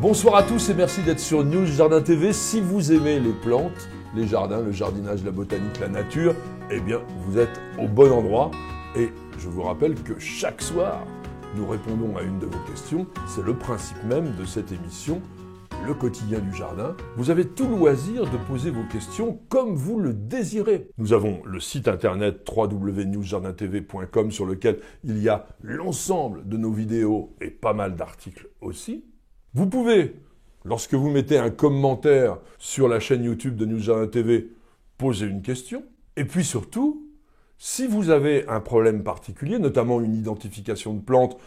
Bonsoir à tous et merci d'être sur News Jardin TV. Si vous aimez les plantes, les jardins, le jardinage, la botanique, la nature, eh bien vous êtes au bon endroit. Et je vous rappelle que chaque soir, nous répondons à une de vos questions. C'est le principe même de cette émission, le quotidien du jardin. Vous avez tout loisir de poser vos questions comme vous le désirez. Nous avons le site internet www.newsjardintv.com sur lequel il y a l'ensemble de nos vidéos et pas mal d'articles aussi. Vous pouvez, lorsque vous mettez un commentaire sur la chaîne YouTube de News Jardin TV, poser une question. Et puis surtout, si vous avez un problème particulier, notamment une identification de plante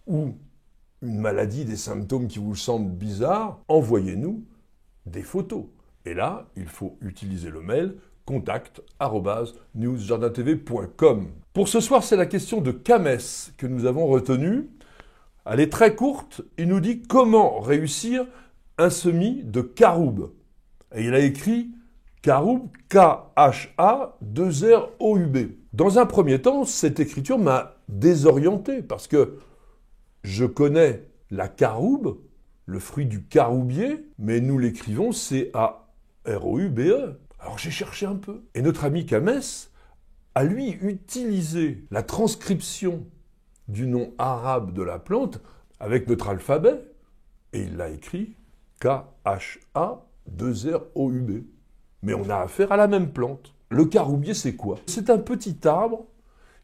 ou une maladie, des symptômes qui vous semblent bizarres, envoyez-nous des photos. Et là, il faut utiliser le mail contact@newsjardintv.com. Pour ce soir, c'est la question de Kamès que nous avons retenue. Elle est très courte. Il nous dit comment réussir un semis de caroube. Et il a écrit caroube, K-H-A-2-R-O-U-B. Dans un premier temps, cette écriture m'a désorienté parce que je connais la caroube, le fruit du caroubier, mais nous l'écrivons C-A-R-O-U-B-E. Alors j'ai cherché un peu. Et notre ami Kamès a lui utilisé la transcription du nom arabe de la plante avec notre alphabet, et il l'a écrit K-H-A-2-R-O-U-B. Mais on a affaire à la même plante. Le caroubier, c'est quoi? C'est un petit arbre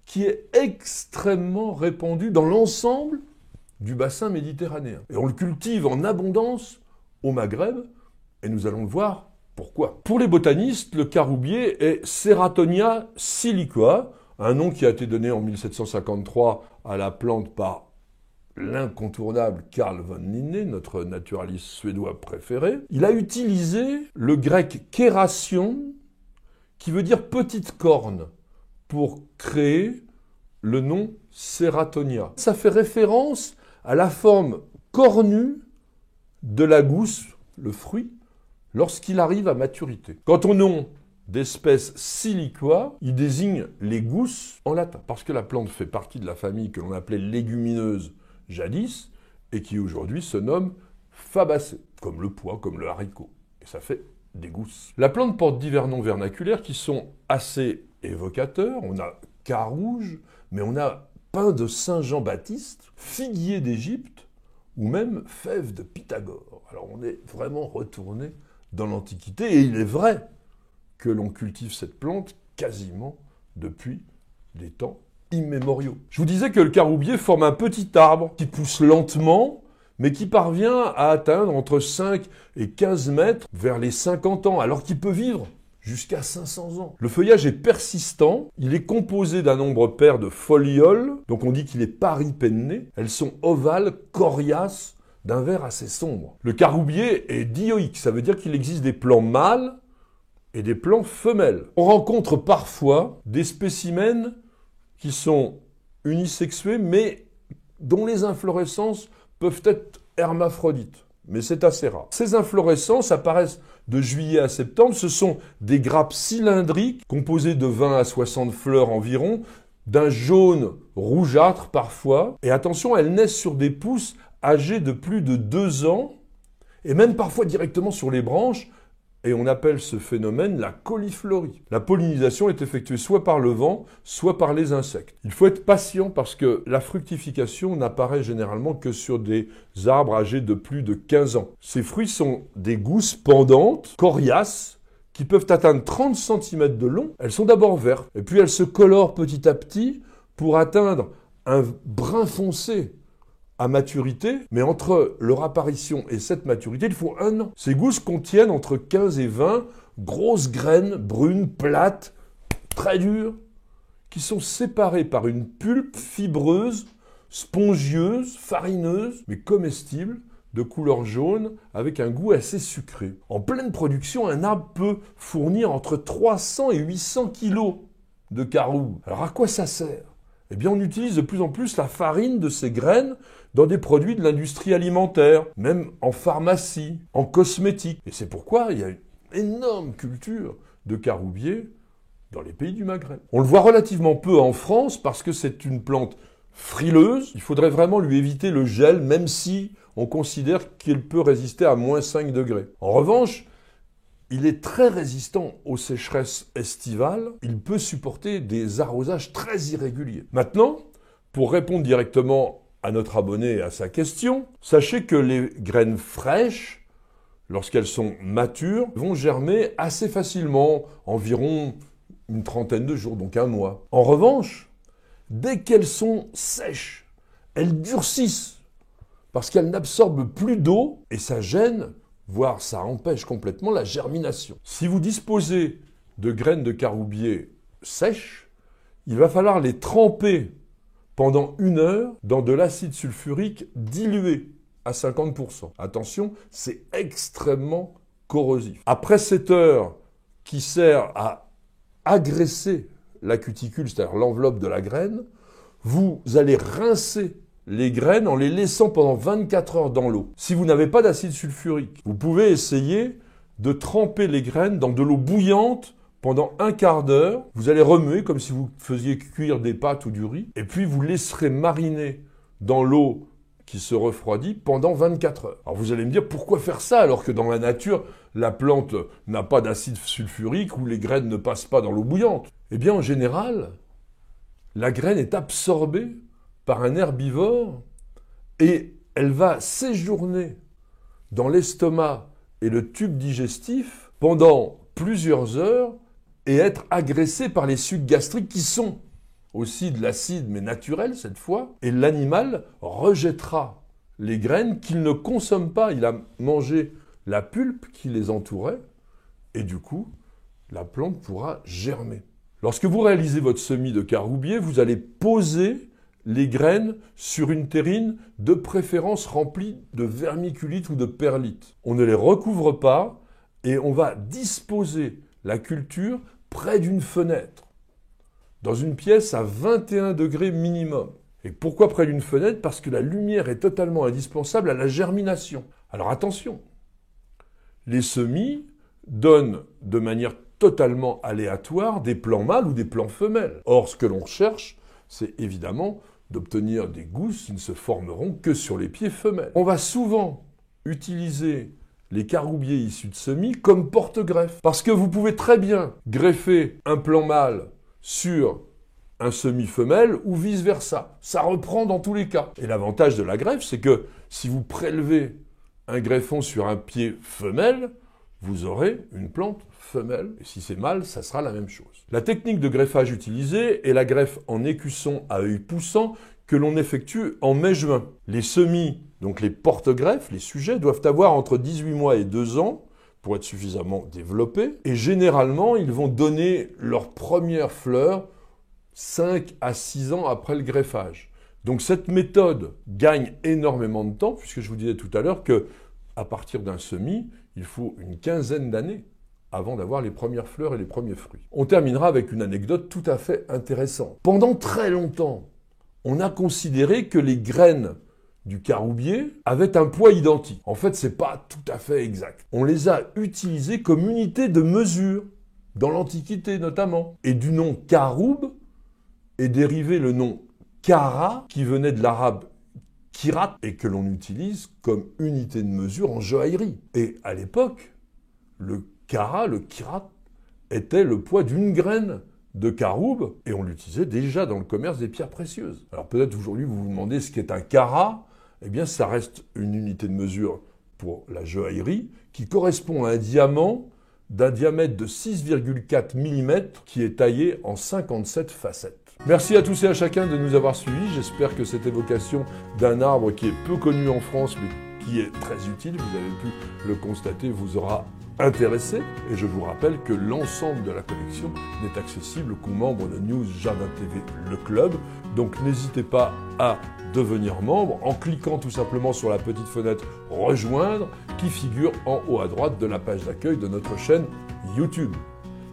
qui est extrêmement répandu dans l'ensemble du bassin méditerranéen. Et on le cultive en abondance au Maghreb, et nous allons le voir pourquoi. Pour les botanistes, le caroubier est Ceratonia silicoa, un nom qui a été donné en 1753 à la plante par l'incontournable Carl von Linné, notre naturaliste suédois préféré. Il a utilisé le grec kération, qui veut dire petite corne, pour créer le nom Ceratonia. Ça fait référence à la forme cornue de la gousse, le fruit, lorsqu'il arrive à maturité. Quant au nom d'espèce silicoa, il désigne les gousses en latin, parce que la plante fait partie de la famille que l'on appelait légumineuse jadis, et qui aujourd'hui se nomme fabacées, comme le pois, comme le haricot. Et ça fait des gousses. La plante porte divers noms vernaculaires qui sont assez évocateurs. On a carouge, mais on a pin de Saint-Jean-Baptiste, figuier d'Égypte, ou même fève de Pythagore. Alors on est vraiment retourné dans l'Antiquité, et il est vrai que l'on cultive cette plante quasiment depuis des temps immémoriaux. Je vous disais que le caroubier forme un petit arbre qui pousse lentement, mais qui parvient à atteindre entre 5 et 15 mètres vers les 50 ans, alors qu'il peut vivre jusqu'à 500 ans. Le feuillage est persistant, il est composé d'un nombre pair de folioles, donc on dit qu'il est paripenné. Elles sont ovales, coriaces, d'un vert assez sombre. Le caroubier est dioïque, ça veut dire qu'il existe des plants mâles et des plants femelles. On rencontre parfois des spécimens qui sont unisexués, mais dont les inflorescences peuvent être hermaphrodites. Mais c'est assez rare. Ces inflorescences apparaissent de juillet à septembre. Ce sont des grappes cylindriques, composées de 20 à 60 fleurs environ, d'un jaune rougeâtre parfois. Et attention, elles naissent sur des pousses âgées de plus de 2 ans, et même parfois directement sur les branches, et on appelle ce phénomène la cauliflorie. La pollinisation est effectuée soit par le vent, soit par les insectes. Il faut être patient parce que la fructification n'apparaît généralement que sur des arbres âgés de plus de 15 ans. Ces fruits sont des gousses pendantes, coriaces, qui peuvent atteindre 30 cm de long. Elles sont d'abord vertes, et puis elles se colorent petit à petit pour atteindre un brun foncé à maturité, mais entre leur apparition et cette maturité, il faut 1 an. Ces gousses contiennent entre 15 et 20 grosses graines brunes, plates, très dures, qui sont séparées par une pulpe fibreuse, spongieuse, farineuse, mais comestible, de couleur jaune, avec un goût assez sucré. En pleine production, un arbre peut fournir entre 300 et 800 kilos de caroube. Alors à quoi ça sert? Eh bien, on utilise de plus en plus la farine de ces graines dans des produits de l'industrie alimentaire, même en pharmacie, en cosmétique. Et c'est pourquoi il y a une énorme culture de caroubier dans les pays du Maghreb. On le voit relativement peu en France parce que c'est une plante frileuse, il faudrait vraiment lui éviter le gel, même si on considère qu'il peut résister à moins 5 degrés. En revanche, il est très résistant aux sécheresses estivales. Il peut supporter des arrosages très irréguliers. Maintenant, pour répondre directement à notre abonné et à sa question, sachez que les graines fraîches, lorsqu'elles sont matures, vont germer assez facilement, environ une trentaine de jours, donc un mois. En revanche, dès qu'elles sont sèches, elles durcissent parce qu'elles n'absorbent plus d'eau et ça gêne, voire ça empêche complètement la germination. Si vous disposez de graines de caroubier sèches, il va falloir les tremper pendant 1 heure dans de l'acide sulfurique dilué à 50%. Attention, c'est extrêmement corrosif. Après cette heure qui sert à agresser la cuticule, c'est-à-dire l'enveloppe de la graine, vous allez rincer les graines en les laissant pendant 24 heures dans l'eau. Si vous n'avez pas d'acide sulfurique, vous pouvez essayer de tremper les graines dans de l'eau bouillante pendant 1/4 d'heure. Vous allez remuer comme si vous faisiez cuire des pâtes ou du riz, et puis vous laisserez mariner dans l'eau qui se refroidit pendant 24 heures. Alors vous allez me dire, pourquoi faire ça alors que dans la nature, la plante n'a pas d'acide sulfurique ou les graines ne passent pas dans l'eau bouillante? Eh bien, en général, la graine est absorbée par un herbivore et elle va séjourner dans l'estomac et le tube digestif pendant plusieurs heures et être agressée par les sucs gastriques qui sont aussi de l'acide mais naturel cette fois, et l'animal rejettera les graines qu'il ne consomme pas. Il a mangé la pulpe qui les entourait et du coup, la plante pourra germer. Lorsque vous réalisez votre semis de caroubier, vous allez poser les graines sur une terrine de préférence remplie de vermiculite ou de perlite. On ne les recouvre pas et on va disposer la culture près d'une fenêtre, dans une pièce à 21 degrés minimum. Et pourquoi près d'une fenêtre? Parce que la lumière est totalement indispensable à la germination. Alors attention, les semis donnent de manière totalement aléatoire des plants mâles ou des plants femelles. Or, ce que l'on cherche, c'est évidemment d'obtenir des gousses qui ne se formeront que sur les pieds femelles. On va souvent utiliser les caroubiers issus de semis comme porte-greffe, parce que vous pouvez très bien greffer un plant mâle sur un semis femelle ou vice-versa. Ça reprend dans tous les cas. Et l'avantage de la greffe, c'est que si vous prélevez un greffon sur un pied femelle, vous aurez une plante femelle. Et si c'est mâle, ça sera la même chose. La technique de greffage utilisée est la greffe en écusson à œil poussant que l'on effectue en mai-juin. Les semis, donc les porte-greffes, les sujets, doivent avoir entre 18 mois et 2 ans pour être suffisamment développés. Et généralement, ils vont donner leurs premières fleurs 5 à 6 ans après le greffage. Donc cette méthode gagne énormément de temps, puisque je vous disais tout à l'heure que à partir d'un semis, il faut une quinzaine d'années avant d'avoir les premières fleurs et les premiers fruits. On terminera avec une anecdote tout à fait intéressante. Pendant très longtemps, on a considéré que les graines du caroubier avaient un poids identique. En fait, c'est pas tout à fait exact. On les a utilisées comme unité de mesure, dans l'Antiquité notamment. Et du nom caroub est dérivé le nom kara, qui venait de l'arabe kirat, et que l'on utilise comme unité de mesure en joaillerie. Et à l'époque, le kara, le kirat, était le poids d'une graine de caroub, et on l'utilisait déjà dans le commerce des pierres précieuses. Alors peut-être aujourd'hui vous vous demandez ce qu'est un carat. Eh bien ça reste une unité de mesure pour la joaillerie qui correspond à un diamant d'un diamètre de 6,4 mm qui est taillé en 57 facettes. Merci à tous et à chacun de nous avoir suivis. J'espère que cette évocation d'un arbre qui est peu connu en France mais qui est très utile, vous avez pu le constater, vous aura intéressé. Et je vous rappelle que l'ensemble de la collection n'est accessible qu'aux membres de News Jardin TV, le club. Donc n'hésitez pas à devenir membre en cliquant tout simplement sur la petite fenêtre « Rejoindre » qui figure en haut à droite de la page d'accueil de notre chaîne YouTube.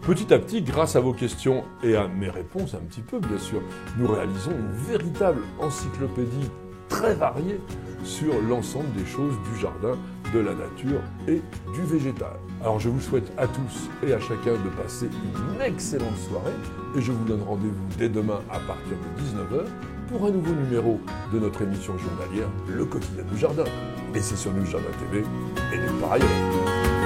Petit à petit, grâce à vos questions et à mes réponses un petit peu bien sûr, nous réalisons une véritable encyclopédie très variée sur l'ensemble des choses du jardin, de la nature et du végétal. Alors je vous souhaite à tous et à chacun de passer une excellente soirée et je vous donne rendez-vous dès demain à partir de 19 h pour un nouveau numéro de notre émission journalière, Le Quotidien du Jardin. Et c'est sur News Jardin TV et nulle part ailleurs.